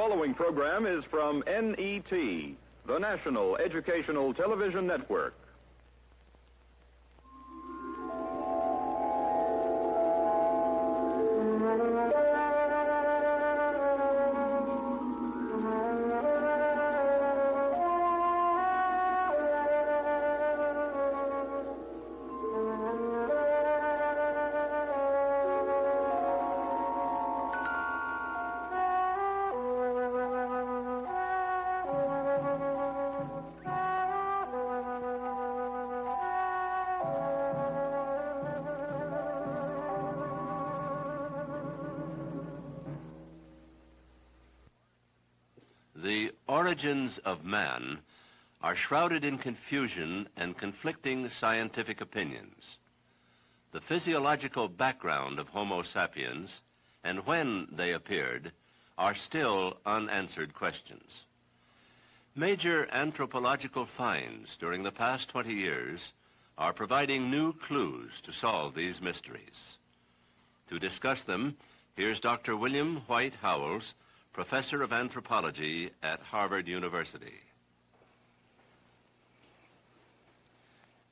following program is from NET, the National Educational Television Network. The origins of man are shrouded in confusion and conflicting scientific opinions. The physiological background of Homo sapiens and when they appeared are still unanswered questions. Major anthropological finds during the past 20 years are providing new clues to solve these mysteries. To discuss them, here's Dr. William White Howells, Professor of Anthropology at Harvard University.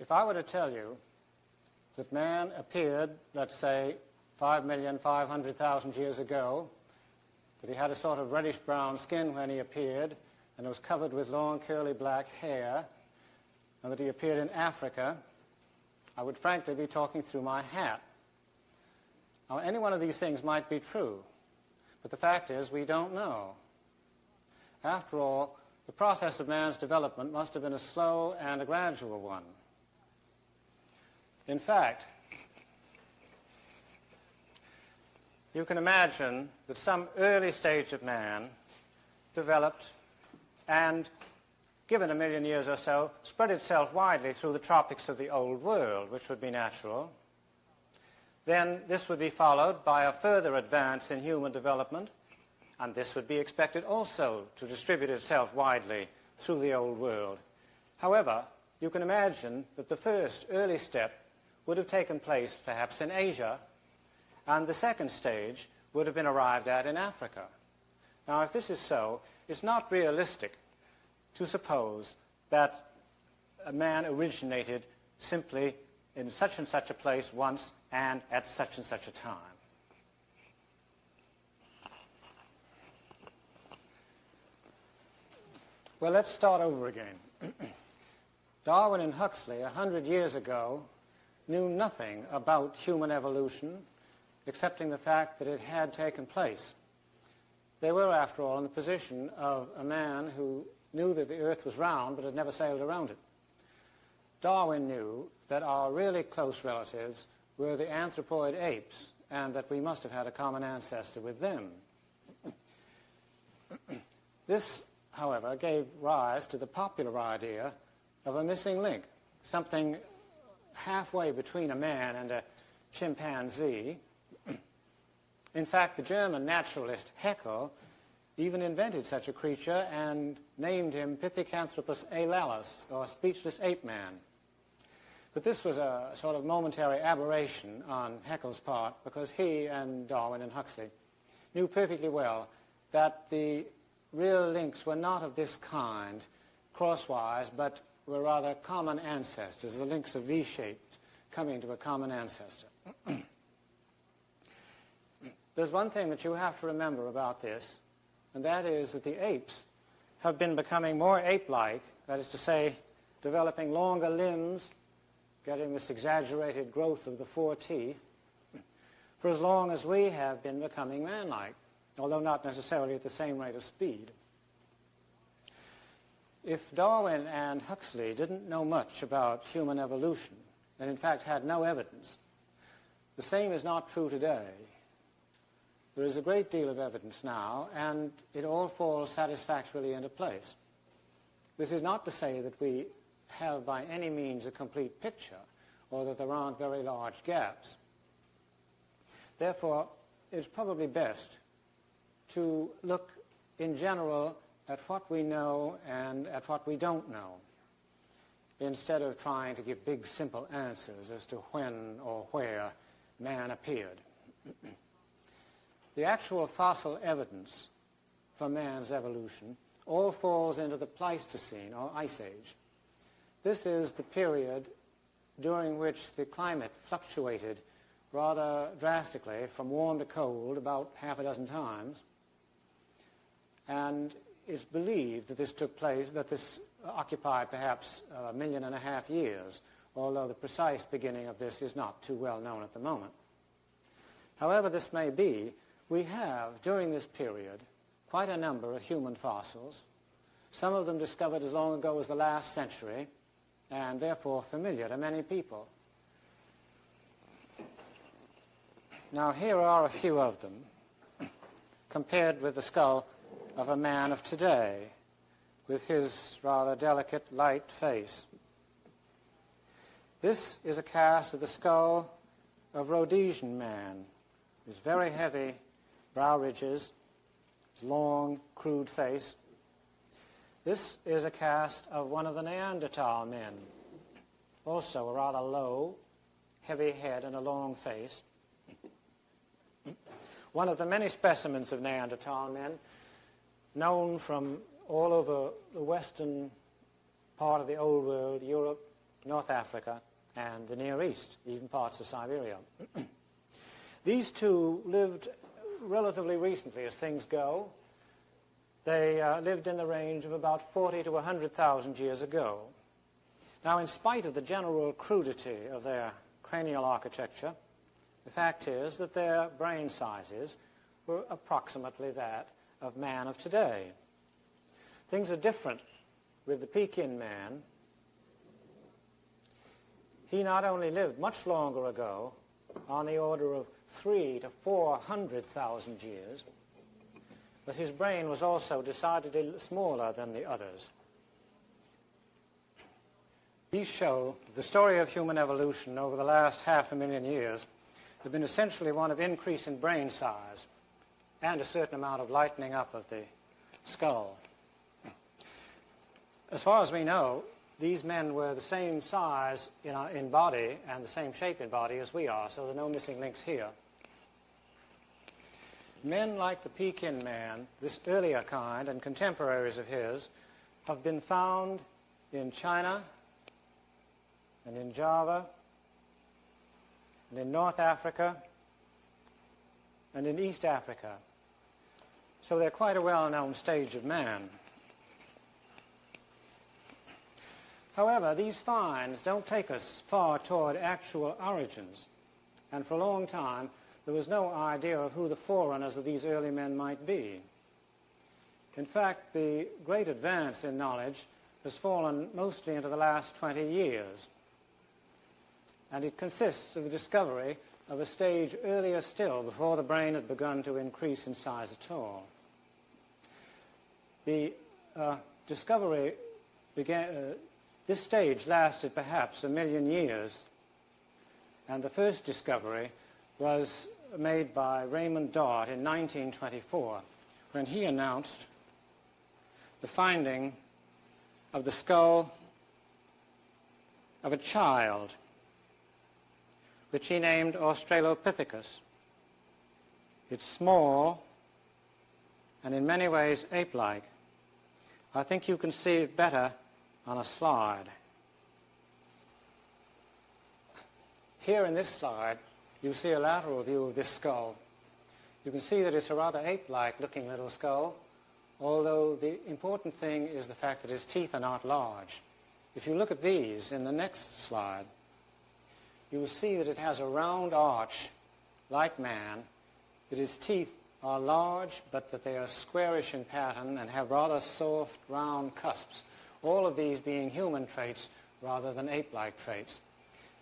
If I were to tell you that man appeared, let's say, 5,500,000 years ago, that he had a sort of reddish-brown skin when he appeared, and was covered with long, curly black hair, and that he appeared in Africa, I would frankly be talking through my hat. Now, any one of these things might be true, but the fact is we don't know. After all, the process of man's development must have been a slow and a gradual one. In fact, you can imagine that some early stage of man developed and, given 1 million years or so, spread itself widely through the tropics of the Old World, which would be natural. Then this would be followed by a further advance in human development, and this would be expected also to distribute itself widely through the Old World. However, you can imagine that the first early step would have taken place perhaps in Asia, and the second stage would have been arrived at in Africa. Now, if this is so, it's not realistic to suppose that a man originated simply in such and such a place once and at such and such a time. Well, let's start over again. Darwin and Huxley, 100 years ago, knew nothing about human evolution, excepting the fact that it had taken place. They were, after all, in the position of a man who knew that the earth was round but had never sailed around it. Darwin knew that our really close relatives were the anthropoid apes, and that we must have had a common ancestor with them. This, however, gave rise to the popular idea of a missing link, something halfway between a man and a chimpanzee. In fact, the German naturalist Haeckel even invented such a creature and named him Pithecanthropus ailalis, or speechless ape man. But this was a sort of momentary aberration on Haeckel's part, because he and Darwin and Huxley knew perfectly well that the real links were not of this kind, crosswise, but were rather common ancestors. The links are V-shaped, coming to a common ancestor. There's one thing that you have to remember about this, and that is that the apes have been becoming more ape-like, that is to say, developing longer limbs, getting this exaggerated growth of the 4 teeth, for as long as we have been becoming man-like, although not necessarily at the same rate of speed. If Darwin and Huxley didn't know much about human evolution, and in fact had no evidence, the same is not true today. There is a great deal of evidence now, and it all falls satisfactorily into place. This is not to say that we have by any means a complete picture, or that there aren't very large gaps. Therefore, it's probably best to look in general at what we know and at what we don't know, instead of trying to give big, simple answers as to when or where man appeared. The actual fossil evidence for man's evolution all falls into the Pleistocene, or Ice Age. This is the period during which the climate fluctuated rather drastically from warm to cold about half a dozen times. And it's believed that this took place, that this occupied perhaps 1.5 million years, although the precise beginning of this is not too well known at the moment. However this may be, we have, during this period, quite a number of human fossils, some of them discovered as long ago as the last century, and therefore familiar to many people. Now here are a few of them, compared with the skull of a man of today, with his rather delicate, light face. This is a cast of the skull of Rhodesian man. His very heavy brow ridges, his long, crude face. This is a cast of one of the Neanderthal men, also a rather low, heavy head and a long face. One of the many specimens of Neanderthal men known from all over the western part of the Old World, Europe, North Africa, and the Near East, even parts of Siberia. These two lived relatively recently as things go. They lived in the range of about 40 to 100,000 years ago. Now, in spite of the general crudity of their cranial architecture, the fact is that their brain sizes were approximately that of man of today. Things are different with the Pekin man. He not only lived much longer ago, on the order of 300,000 to 400,000 years, but his brain was also decidedly smaller than the others. These show the story of human evolution over the last 500,000 years has been essentially one of increase in brain size and a certain amount of lightening up of the skull. As far as we know, these men were the same size in body and the same shape in body as we are, so there are no missing links here. Men like the Pekin man, this earlier kind, and contemporaries of his, have been found in China and in Java and in North Africa and in East Africa. So they're quite a well-known stage of man. However, these finds don't take us far toward actual origins, and for a long time there was no idea of who the forerunners of these early men might be. In fact, the great advance in knowledge has fallen mostly into the last 20 years, and it consists of the discovery of a stage earlier still, before the brain had begun to increase in size at all. The discovery began... This stage lasted perhaps 1 million years, and the first discovery was made by Raymond Dart in 1924, when he announced the finding of the skull of a child, which he named Australopithecus. It's small and in many ways ape-like. I think you can see it better on a slide. Here in this slide, you see a lateral view of this skull. You can see that it's a rather ape-like looking little skull, although the important thing is the fact that its teeth are not large. If you look at these in the next slide, you will see that it has a round arch like man, that its teeth are large, but that they are squarish in pattern and have rather soft, round cusps. All of these being human traits rather than ape-like traits.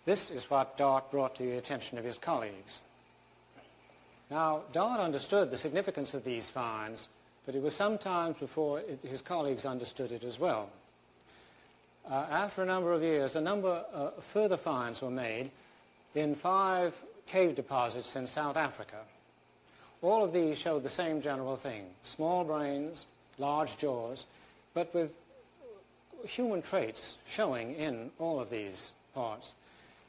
This is what Dart brought to the attention of his colleagues. Now, Dart understood the significance of these finds, but it was some time before his colleagues understood it as well. After a number of years, a number of further finds were made in 5 cave deposits in South Africa. All of these showed the same general thing: small brains, large jaws, but with human traits showing in all of these parts.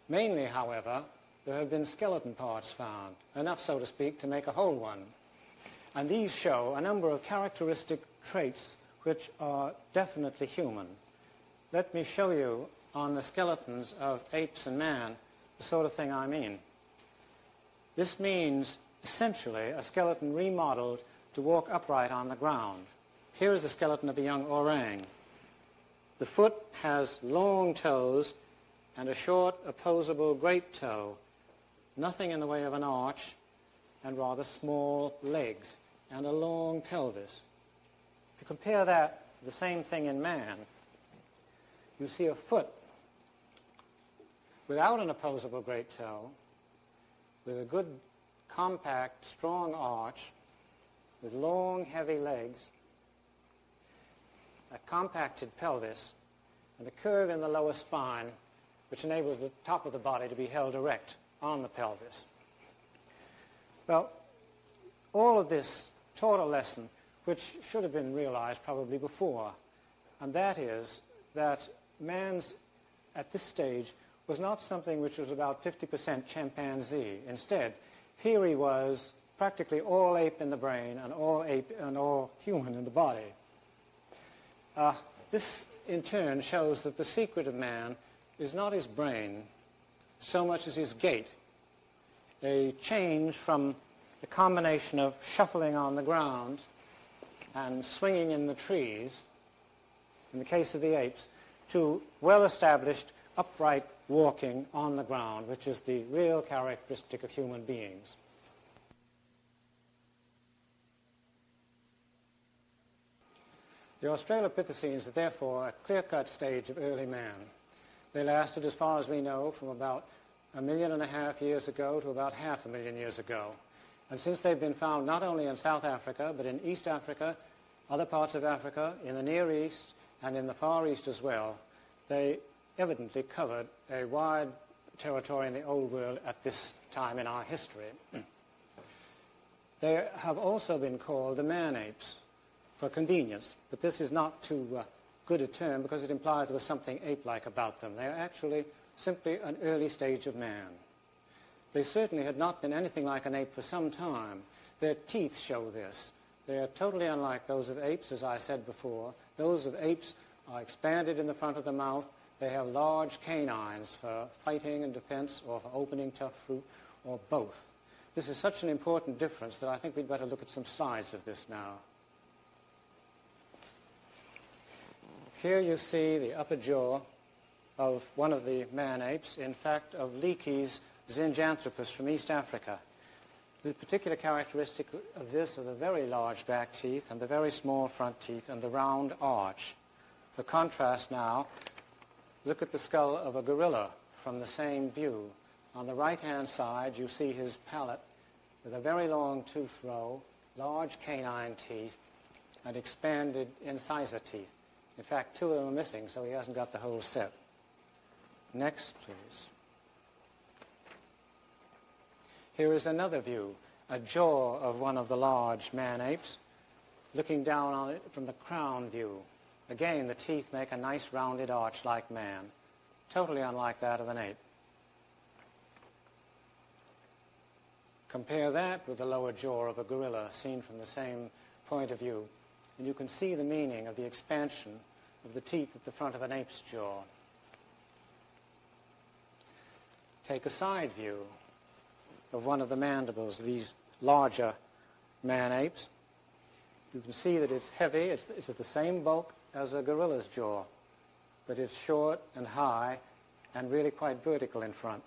Mainly, however, there have been skeleton parts found, enough, so to speak, to make a whole one. And these show a number of characteristic traits which are definitely human. Let me show you on the skeletons of apes and man the sort of thing I mean. This means essentially a skeleton remodeled to walk upright on the ground. Here is the skeleton of a young orang. The foot has long toes and a short, opposable great toe, nothing in the way of an arch, and rather small legs, and a long pelvis. If you compare that to the same thing in man, you see a foot without an opposable great toe, with a good, compact, strong arch, with long, heavy legs, a compacted pelvis, and a curve in the lower spine, which enables the top of the body to be held erect on the pelvis. Well, all of this taught a lesson which should have been realized probably before, and that is that man's, at this stage, was not something which was about 50% chimpanzee. Instead, here he was practically all ape in the brain and all ape and all human in the body. This, in turn, shows that the secret of man is not his brain so much as his gait, a change from the combination of shuffling on the ground and swinging in the trees, in the case of the apes, to well-established upright walking on the ground, which is the real characteristic of human beings. The Australopithecines are therefore a clear-cut stage of early man. They lasted, as far as we know, from about 1.5 million years ago to about 500,000 years ago. And since they've been found not only in South Africa, but in East Africa, other parts of Africa, in the Near East, and in the Far East as well, they evidently covered a wide territory in the Old World at this time in our history. They have also been called the man-apes for convenience, but this is not too good a term because it implies there was something ape-like about them. They are actually simply an early stage of man. They certainly had not been anything like an ape for some time. Their teeth show this. They are totally unlike those of apes, as I said before. Those of apes are expanded in the front of the mouth. They have large canines for fighting and defense, or for opening tough fruit, or both. This is such an important difference that I think we'd better look at some slides of this now. Here you see the upper jaw of one of the man-apes, in fact, of Leakey's Zinjanthropus from East Africa. The particular characteristic of this are the very large back teeth and the very small front teeth and the round arch. For contrast now, look at the skull of a gorilla from the same view. On the right-hand side, you see his palate with a very long tooth row, large canine teeth, and expanded incisor teeth. In fact, 2 of them are missing, so he hasn't got the whole set. Next, please. Here is another view, a jaw of one of the large man-apes, looking down on it from the crown view. Again, the teeth make a nice rounded arch like man, totally unlike that of an ape. Compare that with the lower jaw of a gorilla, seen from the same point of view, and you can see the meaning of the expansion of the teeth at the front of an ape's jaw. Take a side view of one of the mandibles of these larger man-apes. You can see that it's heavy, it's of the same bulk as a gorilla's jaw, but it's short and high and really quite vertical in front.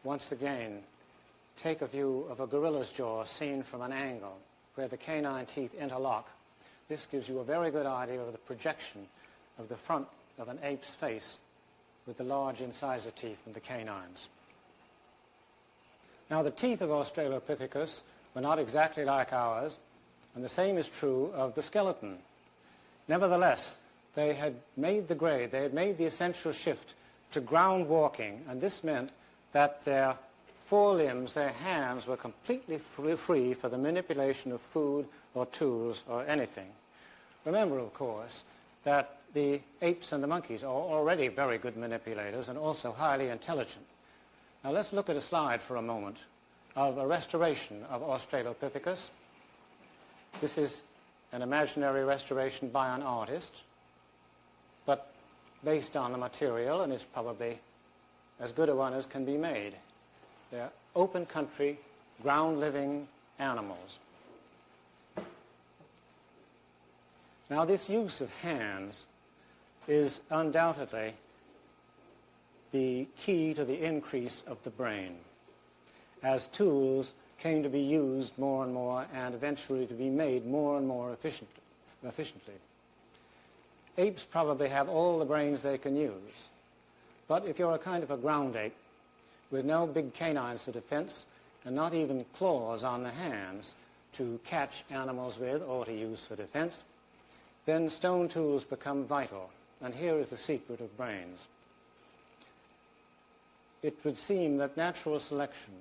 Once again, take a view of a gorilla's jaw seen from an angle where the canine teeth interlock. This gives you a very good idea of the projection of the front of an ape's face with the large incisor teeth and the canines. Now, the teeth of Australopithecus were not exactly like ours, and the same is true of the skeleton. Nevertheless, they had made the grade, they had made the essential shift to ground walking, and this meant that their forelimbs, their hands, were completely free for the manipulation of food or tools or anything. Remember, of course, that the apes and the monkeys are already very good manipulators and also highly intelligent. Now let's look at a slide for a moment of a restoration of Australopithecus. This is an imaginary restoration by an artist, but based on the material, and is probably as good a one as can be made. They're open country, ground-living animals. Now, this use of hands is undoubtedly the key to the increase of the brain, as tools came to be used more and more and eventually to be made more and more efficiently. Apes probably have all the brains they can use, but if you're a kind of a ground ape with no big canines for defense and not even claws on the hands to catch animals with or to use for defense, then stone tools become vital. And here is the secret of brains. It would seem that natural selection,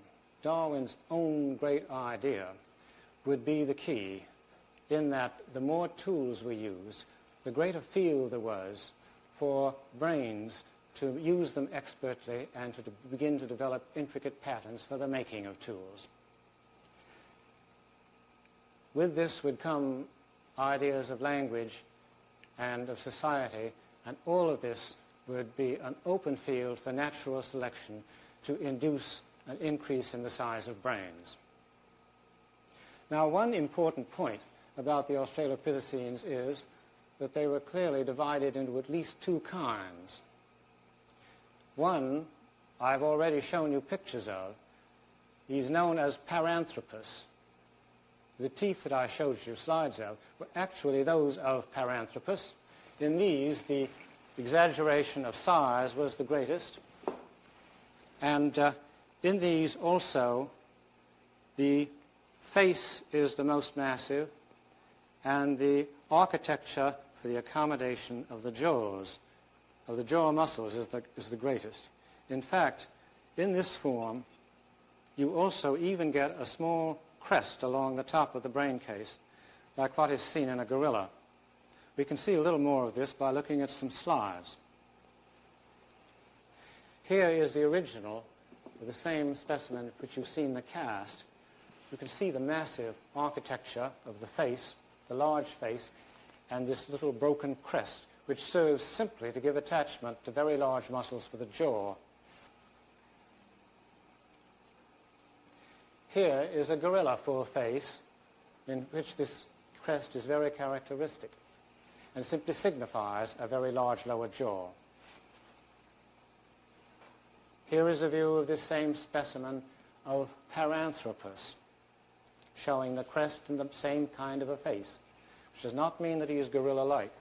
Darwin's own great idea, would be the key, in that the more tools we used, the greater field there was for brains to use them expertly and to begin to develop intricate patterns for the making of tools. With this would come ideas of language and of society, and all of this would be an open field for natural selection to induce an increase in the size of brains. Now, one important point about the Australopithecines is that they were clearly divided into at least two kinds. One, I've already shown you pictures of. He's known as Paranthropus. The teeth that I showed you slides of were actually those of Paranthropus. In these, the exaggeration of size was the greatest. And in these also, the face is the most massive, and the architecture for the accommodation of the jaws, of the jaw muscles, is the greatest. In fact, in this form, you also even get a small crest along the top of the brain case, like what is seen in a gorilla. We can see a little more of this by looking at some slides. Here is the original, the same specimen which you've seen the cast. You can see the massive architecture of the face, the large face, and this little broken crest, which serves simply to give attachment to very large muscles for the jaw. Here is a gorilla full face, in which this crest is very characteristic and simply signifies a very large lower jaw. Here is a view of this same specimen of Paranthropus, showing the crest and the same kind of a face, which does not mean that he is gorilla-like.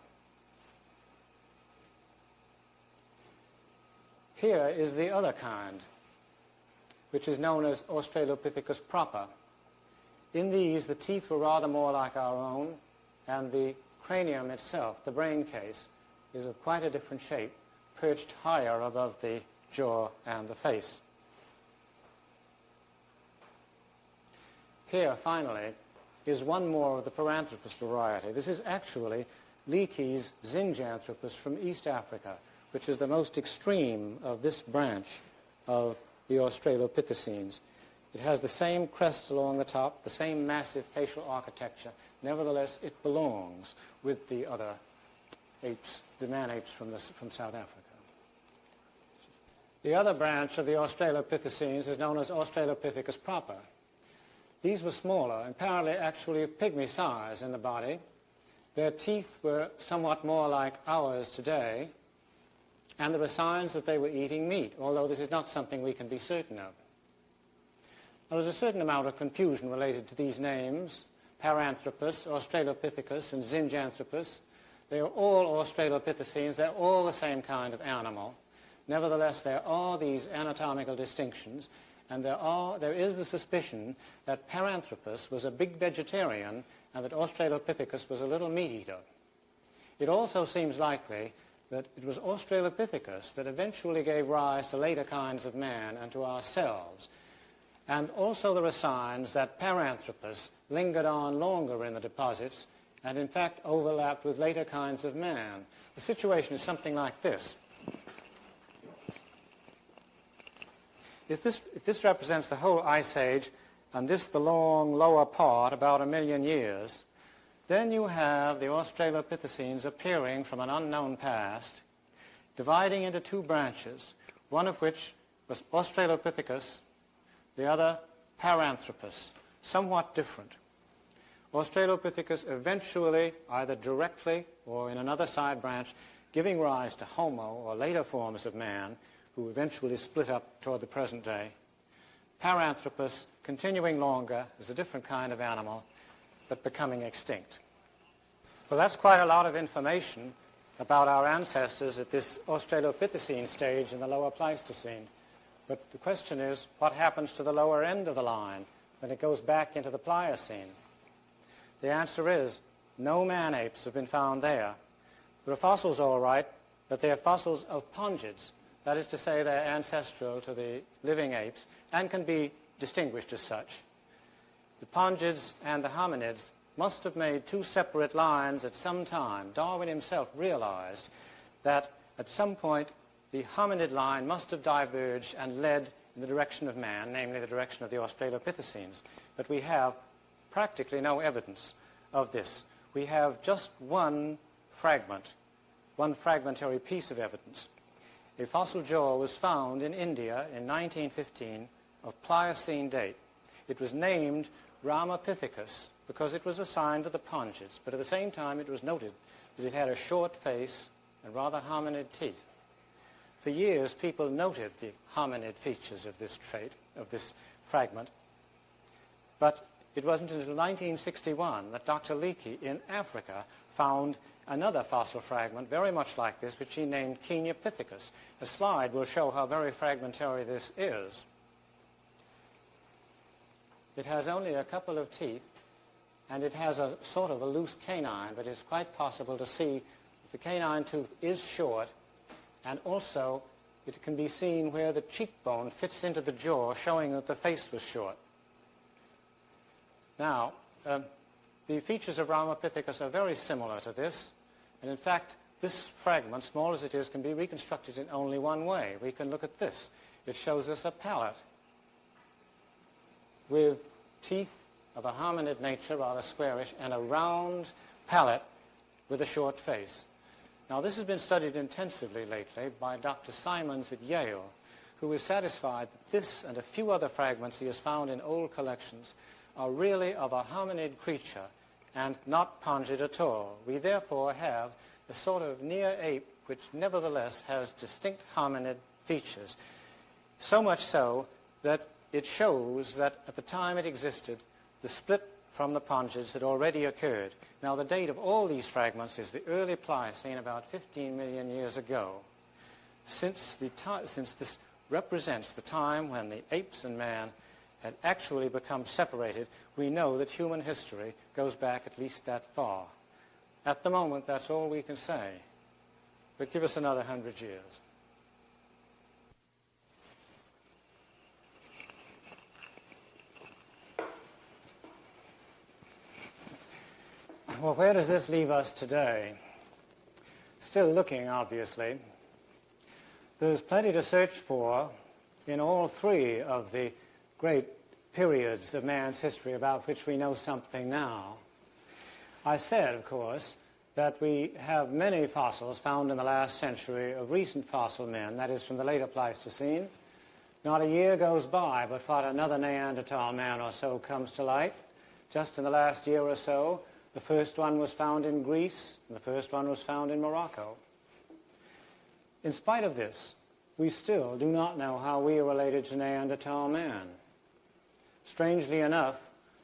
Here is the other kind, which is known as Australopithecus proper. In these, the teeth were rather more like our own, and the cranium itself, the brain case, is of quite a different shape, perched higher above the jaw and the face. Here, finally, is one more of the Paranthropus variety. This is actually Leakey's Zinjanthropus from East Africa, which is the most extreme of this branch of the Australopithecines. It has the same crest along the top, the same massive facial architecture. Nevertheless, it belongs with the other apes, the man-apes from South Africa. The other branch of the Australopithecines is known as Australopithecus proper. These were smaller, apparently actually of pygmy size in the body. Their teeth were somewhat more like ours today, and there were signs that they were eating meat, although this is not something we can be certain of. Now, there's a certain amount of confusion related to these names, Paranthropus, Australopithecus, and Zinjanthropus. They are all Australopithecines. They're all the same kind of animal. Nevertheless, there are these anatomical distinctions, and there is the suspicion that Paranthropus was a big vegetarian and that Australopithecus was a little meat-eater. It also seems likely that it was Australopithecus that eventually gave rise to later kinds of man and to ourselves. And also there are signs that Paranthropus lingered on longer in the deposits and in fact overlapped with later kinds of man. The situation is something like this. If this represents the whole Ice Age, and this the long lower part, about 1 million years, then you have the Australopithecines appearing from an unknown past, dividing into two branches, one of which was Australopithecus, the other Paranthropus, somewhat different. Australopithecus eventually, either directly or in another side branch, giving rise to Homo, or later forms of man, who eventually split up toward the present day. Paranthropus continuing longer as a different kind of animal, but becoming extinct. Well, that's quite a lot of information about our ancestors at this Australopithecine stage in the lower Pleistocene. But the question is, what happens to the lower end of the line when it goes back into the Pliocene? The answer is, no man-apes have been found there. There are fossils, all right, but they are fossils of pongids. That is to say, they're ancestral to the living apes and can be distinguished as such. The pongids and the hominids must have made two separate lines at some time. Darwin himself realized that at some point the hominid line must have diverged and led in the direction of man, namely the direction of the Australopithecines. But we have practically no evidence of this. We have just one fragment, one fragmentary piece of evidence. A fossil jaw was found in India in 1915 of Pliocene date. It was named Ramapithecus because it was assigned to the pongids, but at the same time it was noted that it had a short face and rather hominid teeth. For years, people noted the hominid features of this trait, of this fragment, but it wasn't until 1961 that Dr. Leakey in Africa found another fossil fragment very much like this, which he named Keniopithecus. A slide will show how very fragmentary this is. It has only a couple of teeth, and it has a sort of a loose canine, but it's quite possible to see that the canine tooth is short, and also it can be seen where the cheekbone fits into the jaw, showing that the face was short. Now, the features of Ramapithecus are very similar to this, and in fact, this fragment, small as it is, can be reconstructed in only one way. We can look at this. It shows us a palate with teeth of a hominid nature, rather squarish, and a round palate with a short face. Now, this has been studied intensively lately by Dr. Simons at Yale, who is satisfied that this and a few other fragments he has found in old collections are really of a hominid creature and not pongid at all. We therefore have a sort of near ape which nevertheless has distinct hominid features, so much so that it shows that at the time it existed, the split from the pongids had already occurred. Now, the date of all these fragments is the early Pliocene, about 15 million years ago. Since this represents the time when the apes and man had actually become separated, we know that human history goes back at least that far. At the moment, that's all we can say. But give us another 100 years. Well, where does this leave us today? Still looking, obviously. There's plenty to search for in all three of the great periods of man's history about which we know something now. I said, of course, that we have many fossils found in the last century of recent fossil men, that is from the later Pleistocene. Not a year goes by but what another Neanderthal man or so comes to light. Just in the last year or so, the first one was found in Greece, and the first one was found in Morocco. In spite of this, we still do not know how we are related to Neanderthal man. Strangely enough,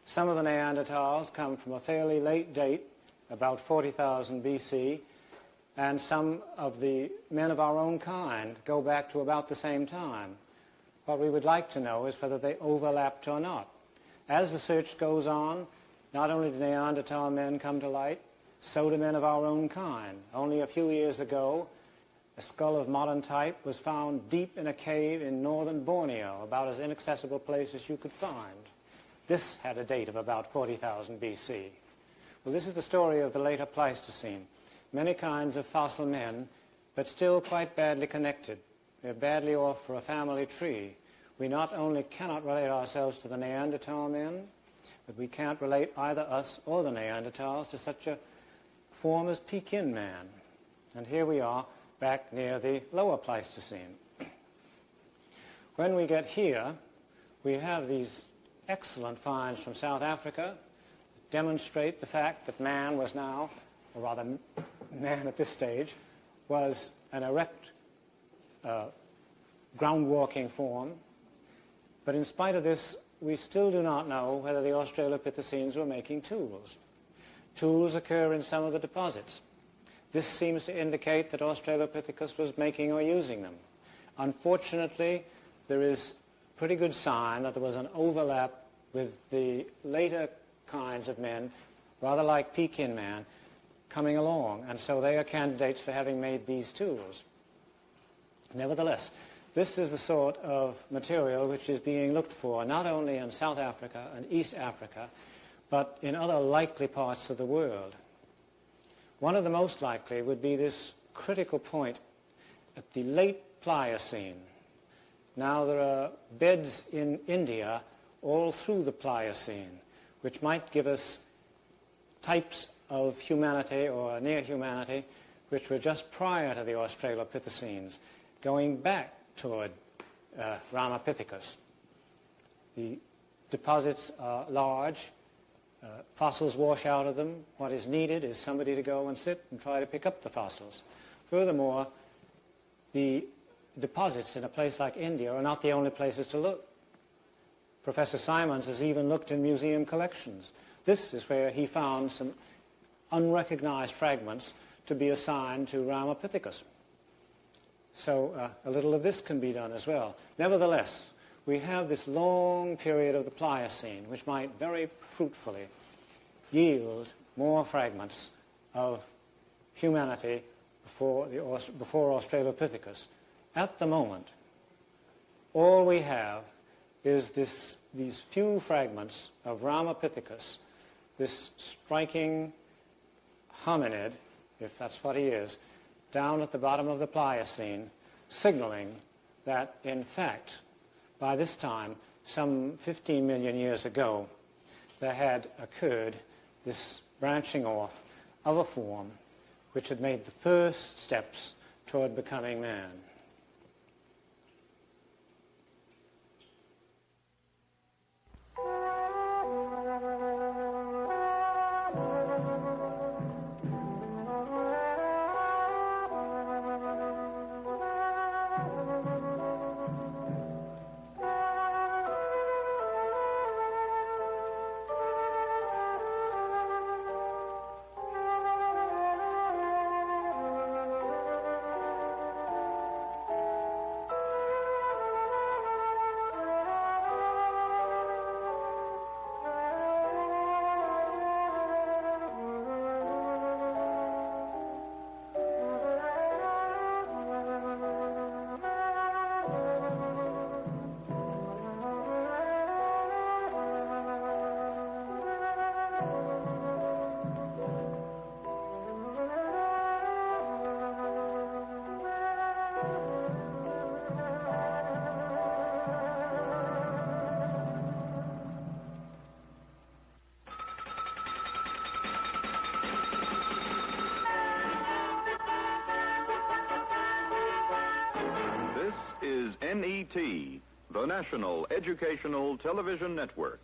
some of the Neanderthals come from a fairly late date, about 40,000 BC, and some of the men of our own kind go back to about the same time. What we would like to know is whether they overlapped or not. As the search goes on, not only do Neanderthal men come to light, so do men of our own kind. Only a few years ago, a skull of modern type was found deep in a cave in northern Borneo, about as inaccessible place as you could find. This had a date of about 40,000 BC. Well, this is the story of the later Pleistocene. Many kinds of fossil men, but still quite badly connected. They're badly off for a family tree. We not only cannot relate ourselves to the Neanderthal men, but we can't relate either us or the Neanderthals to such a form as Pekin man. And here we are back near the lower Pleistocene. When we get here, we have these excellent finds from South Africa that demonstrate the fact that man was now, or rather man at this stage, was an erect, ground-walking form. But in spite of this, we still do not know whether the Australopithecines were making tools. Tools occur in some of the deposits. This seems to indicate that Australopithecus was making or using them. Unfortunately, there is pretty good sign that there was an overlap with the later kinds of men, rather like Pekin man, coming along, and so they are candidates for having made these tools. Nevertheless, this is the sort of material which is being looked for not only in South Africa and East Africa, but in other likely parts of the world. One of the most likely would be this critical point at the late Pliocene. Now there are beds in India all through the Pliocene, which might give us types of humanity or near humanity which were just prior to the Australopithecines, going back toward Ramapithecus. The deposits are large. Fossils wash out of them. What is needed is somebody to go and sit and try to pick up the fossils. Furthermore, the deposits in a place like India are not the only places to look. Professor Simons has even looked in museum collections. This is where he found some unrecognized fragments to be assigned to Ramapithecus. So a little of this can be done as well. Nevertheless, we have this long period of the Pliocene, which might very fruitfully yield more fragments of humanity before Australopithecus. At the moment, all we have is these few fragments of Ramapithecus, this striking hominid, if that's what he is, down at the bottom of the Pliocene, signaling that, in fact, by this time, some 15 million years ago, there had occurred this branching off of a form which had made the first steps toward becoming man. This is NET, the National Educational Television Network.